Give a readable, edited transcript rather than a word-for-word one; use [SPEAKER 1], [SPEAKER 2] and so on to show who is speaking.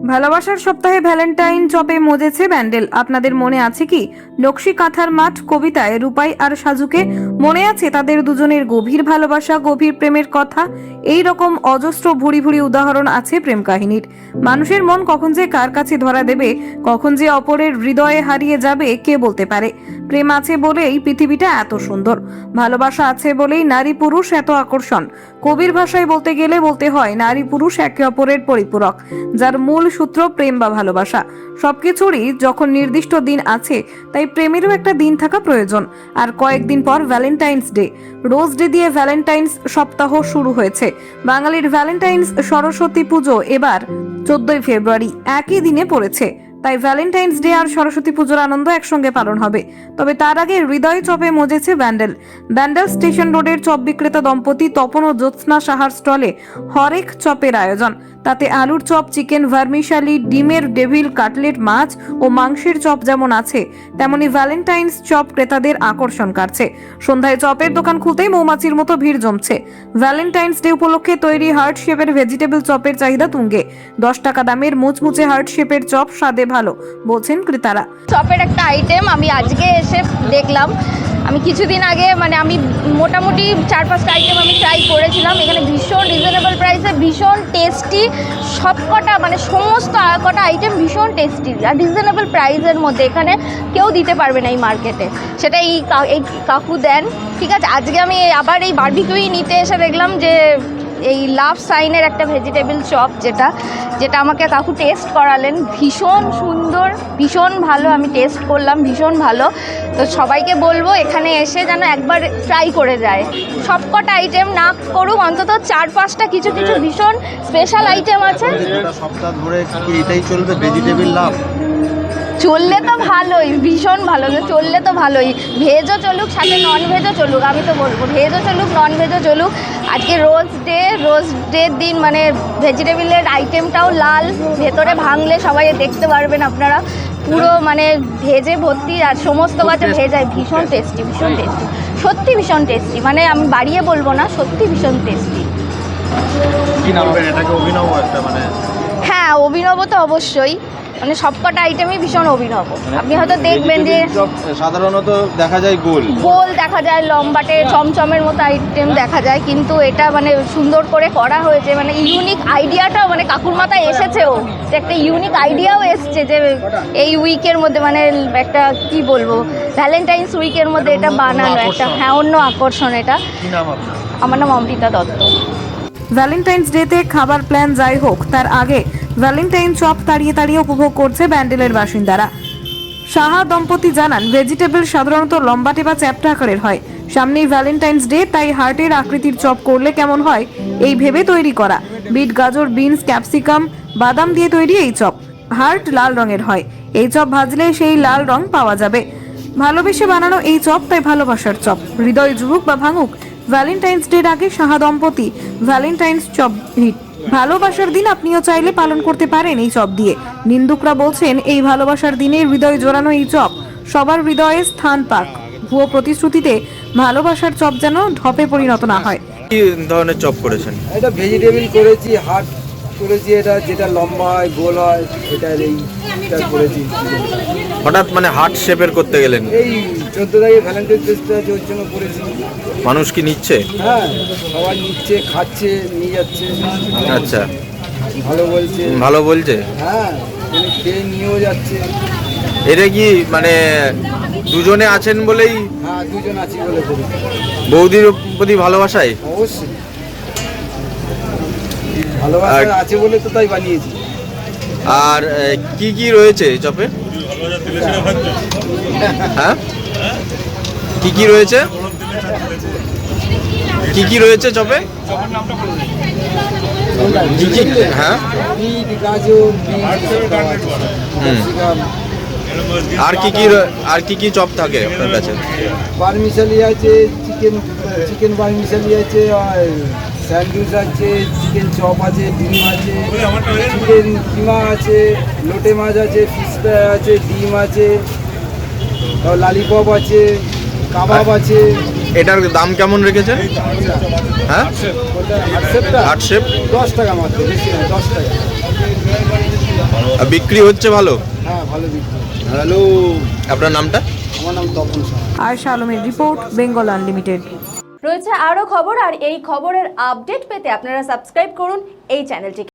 [SPEAKER 1] ভালোবাসার সপ্তাহে ভ্যালেন্টাইন চপে মজেছে ব্যান্ডেল। আপনাদের মনে আছে কি নকশি কাঁথার মাঠ কবিতায় রূপাই আর সাজুকে মনে আছে তাদের দুজনের গভীর ভালোবাসা, গভীর প্রেমের কথা? এই রকম অজস্র ভুরি ভুরি উদাহরণ আছে প্রেম কাহিনীর। মানুষের মন কখন যে কার কাছে ধরা দেবে, কখন যে অপরের হৃদয়ে হারিয়ে যাবে, কে বলতে পারে? প্রেম আছে বলেই পৃথিবীটা এত সুন্দর, ভালোবাসা আছে বলেই নারী পুরুষ এত আকর্ষণ। কবির ভাষায় বলতে গেলে বলতে হয় নারী পুরুষ একে অপরের পরিপূরক, যার মূল সূত্র প্রেম বা ভালোবাসা। সবকিছুরই যখন নির্দিষ্ট দিন আছে, তাই প্রেমেরও একটা দিন থাকা প্রয়োজন। আর কয়েকদিন পর ভ্যালেন্টাইন্স ডে, রোজ ডে দিয়ে ভ্যালেন্টাইন্স সপ্তাহ শুরু হয়েছে। বাঙালির ভ্যালেন্টাইন্স সরস্বতী পুজো এবার 14ই ফেব্রুয়ারি একই দিনে পড়েছে, তাই ভ্যালেন্টাইন্স ডে আর সরস্বতী পুজোর আনন্দ একসঙ্গে পালন হবে। তবে তার আগে হৃদয় চপে মজেছে ব্যান্ডেল। ব্যান্ডেল স্টেশন রোডের চপ বিক্রেতা দম্পতি তপন ও জ্যোৎস্না সাহার স্টলে হরেক চপের আয়োজন। তাতে আলুর চপ, চিকেন ভার্মিশালি, ডিমের ডেভিল কাটলেট, মাছ ও মাংসের চপ যেমন আছে, তেমনি ভ্যালেন্টাইন্স চপ ক্রেতাদের আকর্ষণ কাটছে। সন্ধ্যায় চপের দোকান খুলতেই মৌমাছির মতো ভিড় জমছে। ভ্যালেন্টাইন্স ডে উপলক্ষে তৈরি হার্ট শেপের ভেজিটেবল চপের চাহিদা তুঙ্গে। 10 টাকা দামের মুচমুচে হার্ট শেপের চপ স্বাদে ভালো বলছেন ক্রেতারা।
[SPEAKER 2] চপের একটা আইটেম আমি আজকে এসে দেখলাম। আমি কিছুদিন আগে আমি মোটামুটি 4-5টা আইটেম আমি ট্রাই করেছিলাম। এখানে ভীষণ রিজনেবল প্রাইসে, ভীষণ টেস্টি, সবকটা সমস্ত কটা আইটেম ভীষণ টেস্টি আর রিজনেবল প্রাইসের মধ্যে। এখানে কেউ দিতে পারবে না এই মার্কেটে, সেটা এই কাকু দেন। ঠিক আছে, আজকে আমি আবার এই বারবিকিউই নিতে এসে দেখলাম যে এই লাভ সাইনের একটা ভেজিটেবল চপ যেটা আমাকে কাকু টেস্ট করালেন, ভীষণ সুন্দর, ভীষণ ভালো। আমি টেস্ট করলাম, ভীষণ ভালো। তো সবাইকে বলবো এখানে এসে যেন একবার ট্রাই করে যায়। সবকটা আইটেম না করুক, অন্তত 4-5টা কিছু ভীষণ স্পেশাল আইটেম আছে।
[SPEAKER 3] সপ্তাহ ধরে কি এটাই চলবে ভেজিটেবল লাভ?
[SPEAKER 2] চললে তো ভালোই, ভীষণ ভালো, চললে তো ভালোই। ভেজও চলুক, সাথে নন ভেজও চলুক। আমি তো বলবো ভেজও চলুক, নন ভেজও চলুক। আজকে রোজ ডের দিন, ভেজিটেবলের আইটেমটাও লাল, ভেতরে ভাঙলে সবাই দেখতে পারবেন আপনারা। পুরো ভেজে ভর্তি, আর সমস্ত গাছে ভেজায়। ভীষণ টেস্টি, ভীষণ টেস্টি, সত্যি ভীষণ টেস্টি। আমি বাড়িয়ে বলবো না, সত্যি ভীষণ টেস্টি।
[SPEAKER 3] এটাকে অভিনব একটা
[SPEAKER 2] হ্যাঁ, অভিনব তো অবশ্যই। সবকটা আইটেমই ভীষণ অভিনব। আপনি হয়তো দেখবেন যে
[SPEAKER 3] সাধারণত দেখা যায় গোল
[SPEAKER 2] দেখা যায়, লম্বাটে চমচমের মতো আইটেম দেখা যায়, কিন্তু এটা সুন্দর করে করা হয়েছে। ইউনিক আইডিয়াটাও কাকুর মাথায় এসেছেও, যে একটা ইউনিক আইডিয়াও এসছে যে এই উইকের মধ্যে একটা কি বলবো, ভ্যালেন্টাইন্স উইকের মধ্যে এটা বানানো একটা অন্য আকর্ষণ। এটা আমার নাম অমৃতা দত্ত।
[SPEAKER 1] ভ্যালেন্টাইন্স ডেতে খাবার প্ল্যান যাই হোক, তার আগে ভ্যালেন্টাইন চপ তাড়িয়ে তাড়িয়ে উপভোগ করছে ব্যান্ডেলের বাসিন্দারা। সাহা দম্পতি জানান, ভেজিটেবল সাধারণত লম্বাটে বা চ্যাপ্টা আকারের হয়। সামনেই ভ্যালেন্টাইন্স ডে, তাই হার্টের আকৃতির চপ করলে কেমন হয় এই ভেবে তৈরি করা। বিট, গাজর, বিনস, ক্যাপসিকাম, বাদাম দিয়ে তৈরি এই চপ। হার্ট লাল রঙের হয়। এই চপ ভাজলে সেই লাল রং পাওয়া যাবে। ভালোবেসে বানানো এই চপ, তাই ভালোবাসার চপ। হৃদয় জুড়ুক বা ভাঙুক, ভ্যালেন্টাইন্স ডের আগে সাহা দম্পতি ভ্যালেন্টাইন্স চপ হিট। ভালোবাসার দিন আপনিও চাইলে পালন করতে পারেন এই চপ দিয়ে। নিন্দুকরা বলছেন, এই ভালোবাসার দিনে হৃদয় জোড়ানো এই চপ সবার হৃদয়ে স্থান পাক। ভুয়ো প্রতিশ্রুতিতে ভালোবাসার চপ যেন ঢপে পরিণত না হয়।
[SPEAKER 3] কি ধরনের চপ করেছেন?
[SPEAKER 4] এটা ভেজিটেবল করেছি, হার্ট করেছি, এটা যেটা লম্বা হয়, গোল হয়, এটা এইটা করেছি।
[SPEAKER 3] হঠাৎ হার্ট শেপের করতে গেলেন?
[SPEAKER 4] এই 14 তারিখে ভ্যালেন্টাইন্স ডে আছে, ওর জন্য করেছি।
[SPEAKER 3] মানুষ কি নিচ্ছে?
[SPEAKER 4] হ্যাঁ, সবাই নিচ্ছে, খাচ্ছে, নিয়ে যাচ্ছে।
[SPEAKER 3] আচ্ছা,
[SPEAKER 4] ভালো বলছে।
[SPEAKER 3] হ্যাঁ,
[SPEAKER 4] খেয়ে নিয়েও যাচ্ছে।
[SPEAKER 3] এটা কি দুজনে আছেন বলেই?
[SPEAKER 4] হ্যাঁ, দুজন আছি বলে করি।
[SPEAKER 3] বৌদির প্রতি ভালোবাসায়?
[SPEAKER 4] অবশ্যই ভালোবাসা আছে বলে তো তাই বানিয়েছি।
[SPEAKER 3] আর কি কি রয়েছে চপে? হ্যাঁ, কি কি রয়েছে চপে? হ্যাঁ, আর কি কি চপ থাকে আপনার কাছে?
[SPEAKER 4] বারমিশালি আছে, চিকেন বারমিশালি আছে, আর স্যান্ডউইচ আছে, চিকেন চপ আছে, ডিম আছে, চিকেন কিমা আছে, লোটে মাছ আছে, ফিশ ফ্রাই আছে, ডিম আছে, লালিপপ আছে, কাবাব আছে।
[SPEAKER 3] এটার দাম কেমন রেখেছেন? হ্যাঁ,
[SPEAKER 4] হার্ট শেপটা
[SPEAKER 3] 8 শেপ
[SPEAKER 4] 10 টাকা মাত্র, বেশি না, 10 টাকা।
[SPEAKER 3] আর বিক্রি হচ্ছে ভালো?
[SPEAKER 4] হ্যাঁ ভালো বিক্রি।
[SPEAKER 3] আপনার নামটা?
[SPEAKER 4] আমার নাম তপন সাহা।
[SPEAKER 1] আয়েশা আলমের রিপোর্ট, বেঙ্গল আনলিমিটেড।
[SPEAKER 5] রয়েছে আরও খবর, আর এই খবরের আপডেট পেতে আপনারা সাবস্ক্রাইব করুন এই চ্যানেলটিকে।